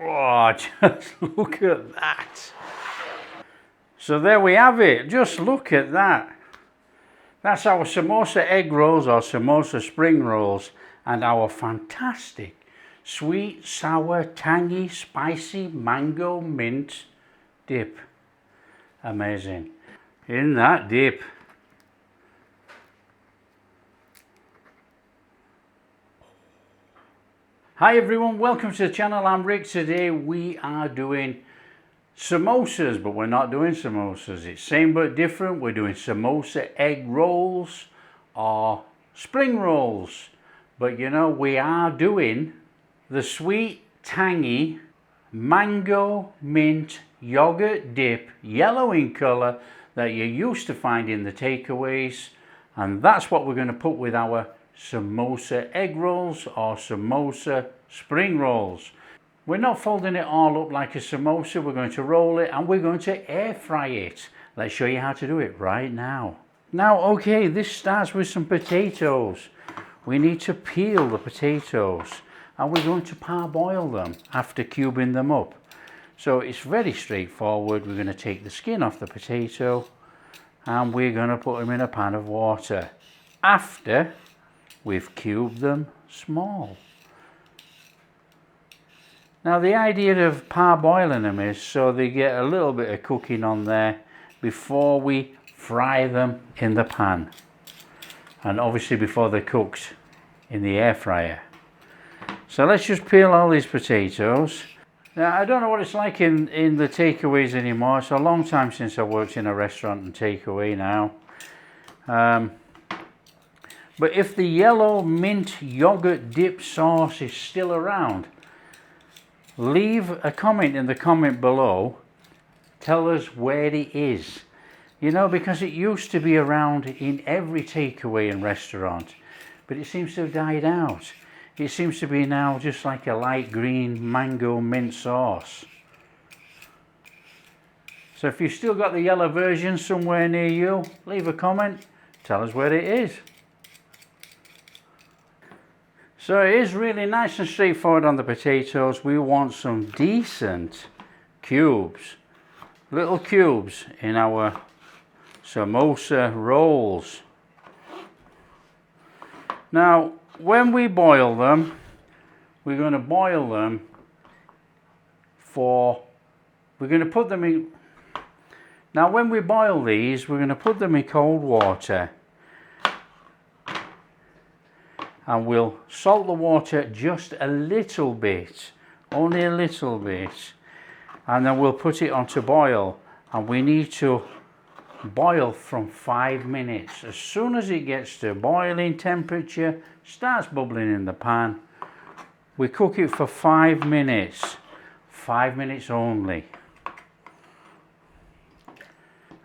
Oh, just look at that. So there we have it. Just look at that. That's our samosa egg rolls or samosa spring rolls and our fantastic sweet, sour, tangy, spicy mango mint dip. Amazing. In that dip. Hi everyone, welcome to the channel. I'm Rick. Today we are doing samosas, but we're not doing samosas. It's same but different. We're doing samosa egg rolls or spring rolls. But you know, we are doing the sweet, tangy, mango mint yogurt dip, yellow in colour, that you used to find in the takeaways. And that's what we're going to put with our samosa egg rolls or samosa spring rolls. We're not folding it all up like a samosa. We're going to roll it and we're going to air fry it. Let's show you how to do it right now. Now, okay, this starts with some potatoes. We need to peel the potatoes and we're going to parboil them after cubing them up. So it's very straightforward. We're going to take the skin off the potato and we're going to put them in a pan of water after we've cubed them small. Now the idea of parboiling them is so they get a little bit of cooking on there before we fry them in the pan, and obviously before they're cooked in the air fryer. So let's just peel all these potatoes. Now I don't know what it's like in the takeaways anymore. It's a long time since I worked in a restaurant and takeaway now. But if the yellow mint yogurt dip sauce is still around, leave a comment in the comment below. Tell us where it is. You know, because it used to be around in every takeaway and restaurant, but it seems to have died out. It seems to be now just like a light green mango mint sauce. So if you've still got the yellow version somewhere near you, leave a comment. Tell us where it is. So it is really nice and straightforward on the potatoes. We want some decent cubes, little cubes in our samosa rolls. Now, when we boil them, we're going to boil them we're going to put them in, now when we boil these, we're going to put them in cold water. And we'll salt the water just a little bit, only a little bit, and then we'll put it on to boil, and we need to boil from 5 minutes. As soon as it gets to boiling temperature, starts bubbling in the pan, we cook it for 5 minutes, 5 minutes only.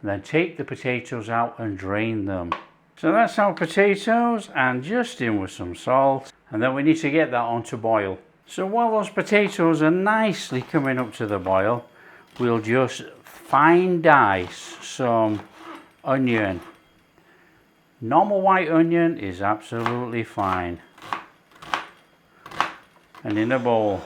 And then take the potatoes out and drain them. So that's our potatoes, and just in with some salt, and then we need to get that on to boil. So while those potatoes are nicely coming up to the boil, we'll just fine dice some onion. Normal white onion is absolutely fine. And in a bowl.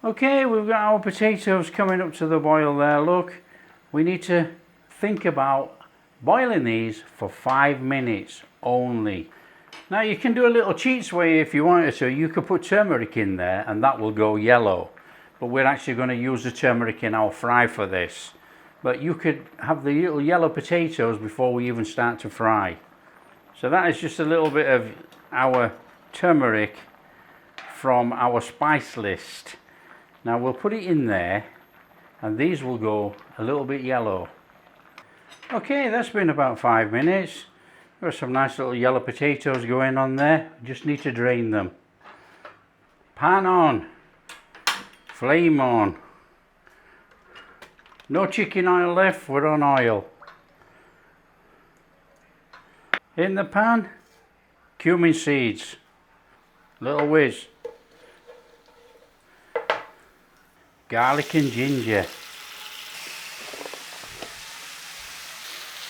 Okay, we've got our potatoes coming up to the boil there. Look, we need to think about boiling these for 5 minutes only. Now you can do a little cheats way if you wanted to. You could put turmeric in there and that will go yellow, but we're actually going to use the turmeric in our fry for this. But you could have the little yellow potatoes before we even start to fry. So that is just a little bit of our turmeric from our spice list. Now we'll put it in there and these will go a little bit yellow. Okay, that's been about 5 minutes. Got some nice little yellow potatoes going on there. Just need to drain them. Pan on. Flame on. No chicken oil left, we're on oil. In the pan, cumin seeds. Little whiz. Garlic and ginger.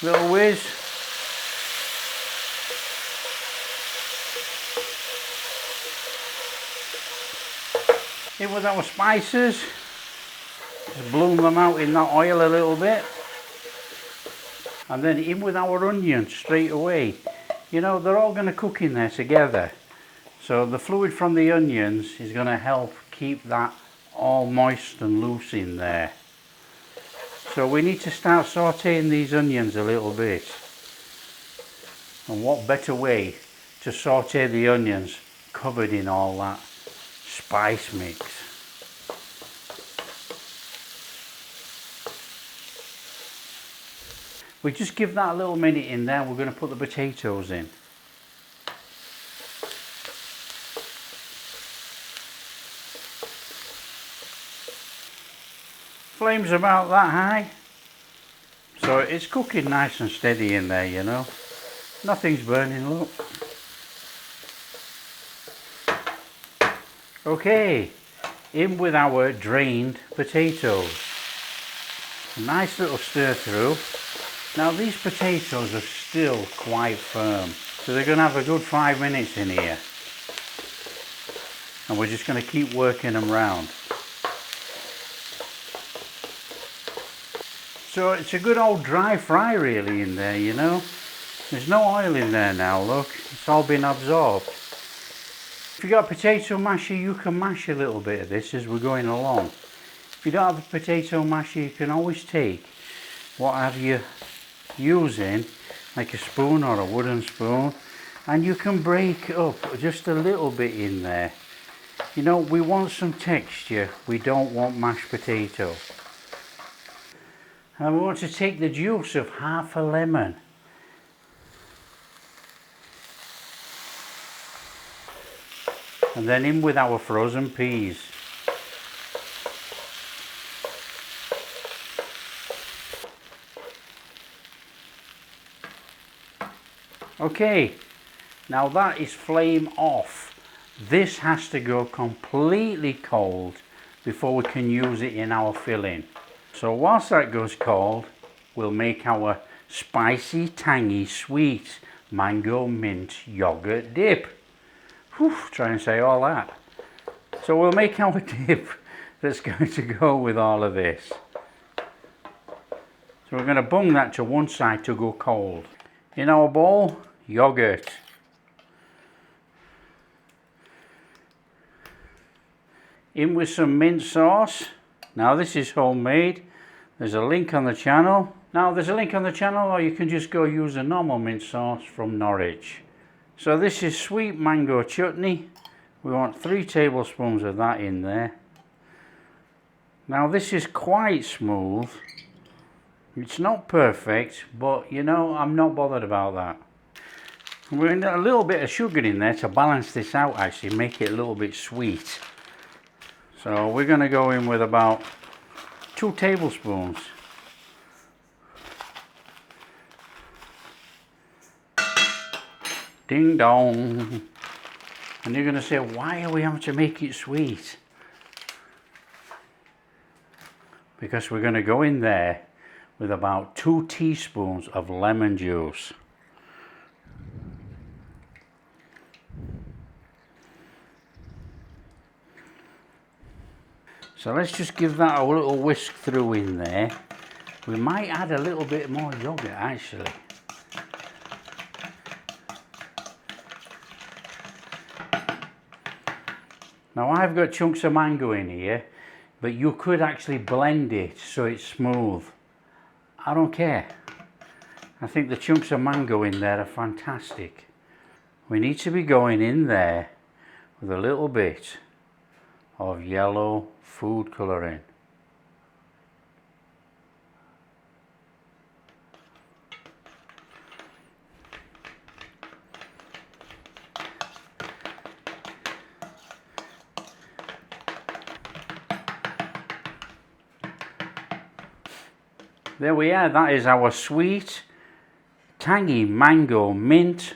Little whiz. In with our spices, just bloom them out in that oil a little bit, and then in with our onions straight away. You know, they're all going to cook in there together, so the fluid from the onions is going to help keep that all moist and loose in there. So we need to start sauteing these onions a little bit. And what better way to saute the onions covered in all that spice mix. We just give that a little minute in there. We're going to put the potatoes in. Flame's about that high, so it's cooking nice and steady in there, you know. Nothing's burning, look. Okay, in with our drained potatoes. A nice little stir through. Now these potatoes are still quite firm, so they're going to have a good 5 minutes in here. And we're just going to keep working them round. So it's a good old dry fry really in there, you know. There's no oil in there now, look. It's all been absorbed. If you've got a potato masher, you can mash a little bit of this as we're going along. If you don't have a potato masher, you can always take whatever you're using, like a spoon or a wooden spoon, and you can break up just a little bit in there. You know, we want some texture, we don't want mashed potato. And we want to take the juice of half a lemon. And then in with our frozen peas. Okay, now that is flame off. This has to go completely cold before we can use it in our filling. So whilst that goes cold, we'll make our spicy, tangy, sweet mango mint yogurt dip. Whew, try and say all that. So we'll make our dip that's going to go with all of this. So we're going to bung that to one side to go cold. In our bowl, yogurt. In with some mint sauce. Now this is homemade. There's a link on the channel. Now there's a link on the channel, or you can just go use a normal mint sauce from Norwich. So this is sweet mango chutney. We want 3 tablespoons of that in there. Now this is quite smooth. It's not perfect, but you know, I'm not bothered about that. We're going to get a little bit of sugar in there to balance this out, actually, make it a little bit sweet. So we're going to go in with about 2 tablespoons. Ding dong. And you're going to say, why are we having to make it sweet? Because we're going to go in there with about 2 teaspoons of lemon juice. So let's just give that a little whisk through in there. We might add a little bit more yogurt actually. Now I've got chunks of mango in here, but you could actually blend it so it's smooth. I don't care. I think the chunks of mango in there are fantastic. We need to be going in there with a little bit of yellow food colouring. There we are, that is our sweet, tangy mango mint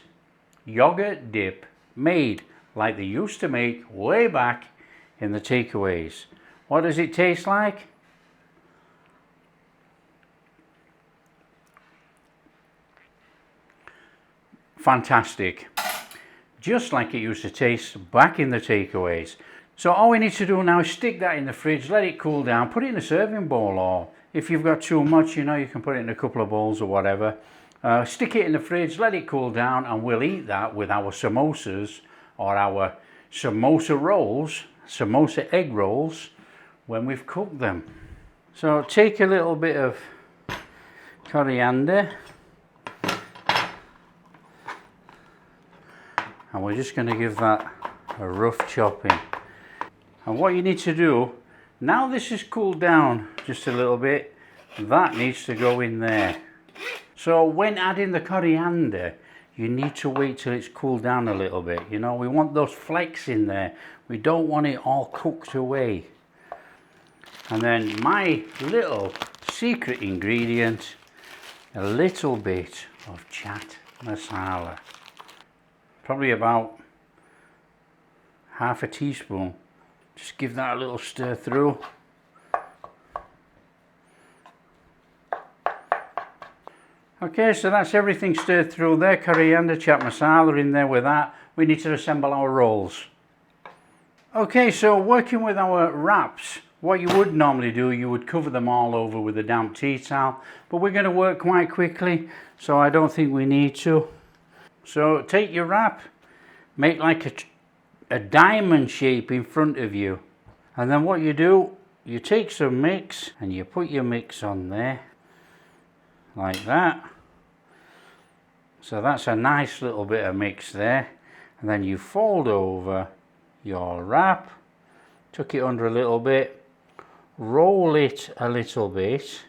yogurt dip made like they used to make way back in the takeaways. What does it taste like? Fantastic. Just like it used to taste back in the takeaways. So all we need to do now is stick that in the fridge, let it cool down, put it in a serving bowl, or if you've got too much, you know, you can put it in a couple of bowls or whatever. Stick it in the fridge, let it cool down, and we'll eat that with our samosas or our samosa rolls, samosa egg rolls, when we've cooked them. So take a little bit of coriander, and we're just going to give that a rough chopping. And what you need to do, now this has cooled down just a little bit, that needs to go in there. So when adding the coriander, you need to wait till it's cooled down a little bit. You know, we want those flakes in there. We don't want it all cooked away. And then my little secret ingredient, a little bit of Chaat masala. Probably about half a teaspoon. Just give that a little stir through. Okay, so that's everything stirred through there. Coriander, Chaat masala in there with that. We need to assemble our rolls. Okay, so working with our wraps, what you would normally do, you would cover them all over with a damp tea towel, but we're going to work quite quickly, so I don't think we need to. So take your wrap, make like a diamond shape in front of you, and then what you do, you take some mix and you put your mix on there like that. So that's a nice little bit of mix there, and then you fold over your wrap, tuck it under a little bit, roll it a little bit,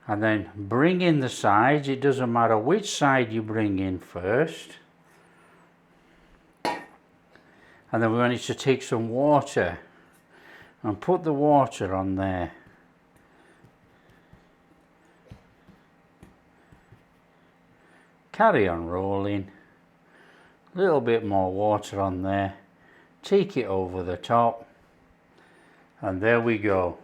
and then bring in the sides. It doesn't matter which side you bring in first. And then we want you to take some water and put the water on there. Carry on rolling. A little bit more water on there. Take it over the top. And there we go.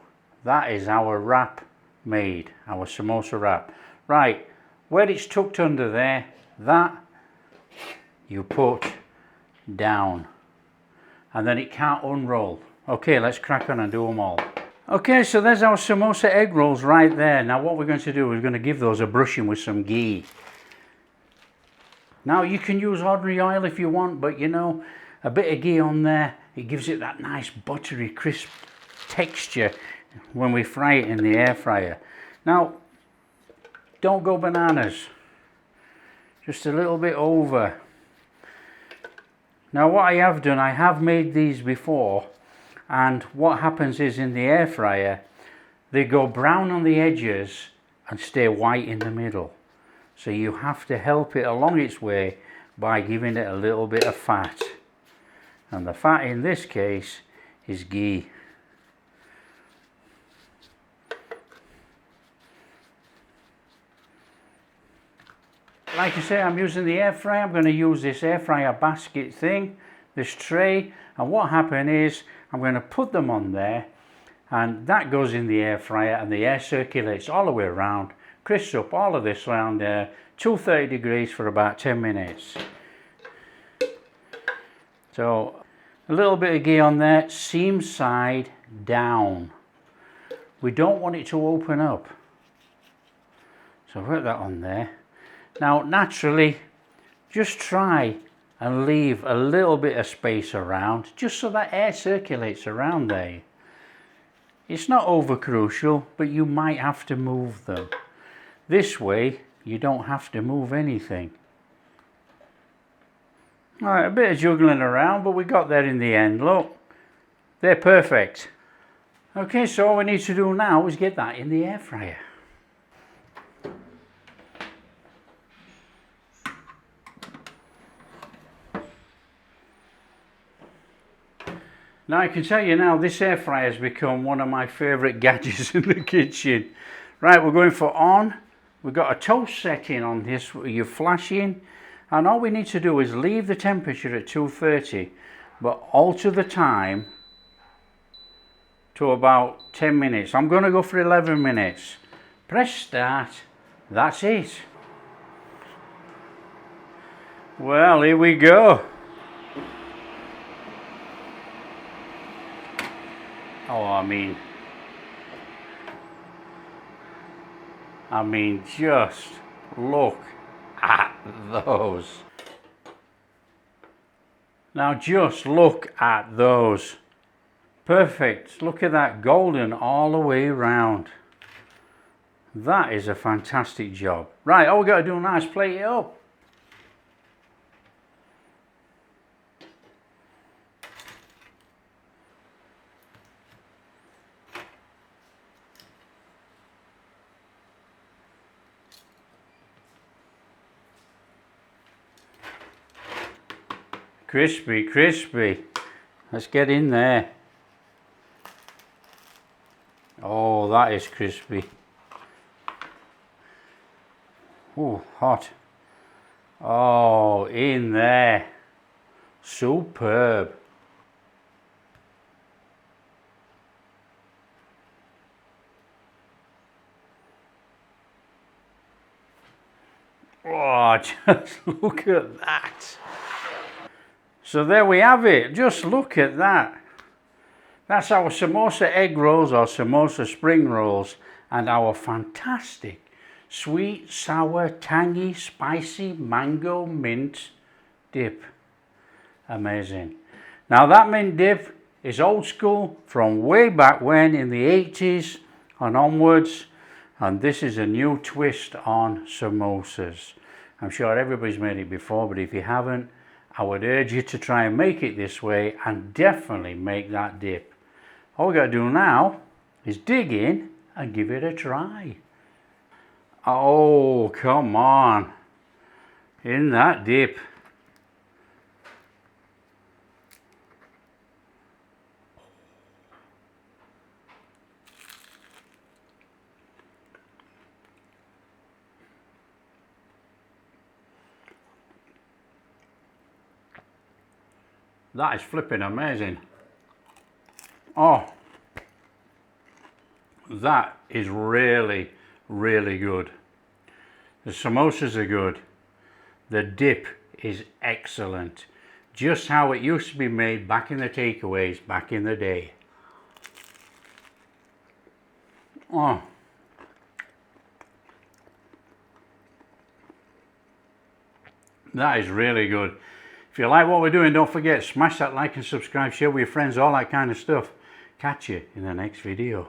That is our wrap made, our samosa wrap. Right, where it's tucked under there, that you put down. And then it can't unroll. Okay, let's crack on and do them all. Okay, so there's our samosa egg rolls right there. Now what we're going to do, we're going to give those a brushing with some ghee. Now you can use ordinary oil if you want, but you know, a bit of ghee on there, it gives it that nice buttery crisp texture when we fry it in the air fryer. Now, don't go bananas. Just a little bit over. Now what I have done, I have made these before, and what happens is in the air fryer, they go brown on the edges and stay white in the middle. So you have to help it along its way by giving it a little bit of fat. And the fat in this case is ghee. Like I say, I'm using the air fryer. I'm going to use this air fryer basket thing, this tray, and what happened is I'm going to put them on there, and that goes in the air fryer, and the air circulates all the way around, crisps up all of this around 230 degrees for about 10 minutes. So a little bit of ghee on there, seam side down. We don't want it to open up. So put that on there. Now naturally, just try and leave a little bit of space around, just so that air circulates around there. It's not over crucial, but you might have to move them. This way, you don't have to move anything. Alright, a bit of juggling around, but we got there in the end. Look, they're perfect. Okay, so all we need to do now is get that in the air fryer. Now I can tell you now, this air fryer has become one of my favourite gadgets in the kitchen. Right, we're going for on. We've got a toast setting on this, you're flashing, and all we need to do is leave the temperature at 230, but alter the time to about 10 minutes. I'm going to go for 11 minutes. Press start, that's it. Well, here we go. I mean, just look at those. Now just look at those. Perfect. Look at that, golden all the way around. That is a fantastic job. Right, all we got to do now is plate it up. Crispy, crispy. Let's get in there. Oh, that is crispy. Oh, hot. Oh, in there. Superb. Oh, just look at that. So there we have it. Just look at that. That's our samosa egg rolls or samosa spring rolls and our fantastic sweet, sour, tangy, spicy mango mint dip. Amazing. Now that mint dip is old school from way back when in the 80s and onwards, and this is a new twist on samosas. I'm sure everybody's made it before, but if you haven't, I would urge you to try and make it this way and definitely make that dip. All we got to do now is dig in and give it a try. Oh, come on. In that dip. That is flipping amazing. Oh, that is really, really good. The samosas are good. The dip is excellent. Just how it used to be made back in the takeaways back in the day. Oh. That is really good. If you like what we're doing, don't forget, smash that like and subscribe, share with your friends, all that kind of stuff. Catch you in the next video.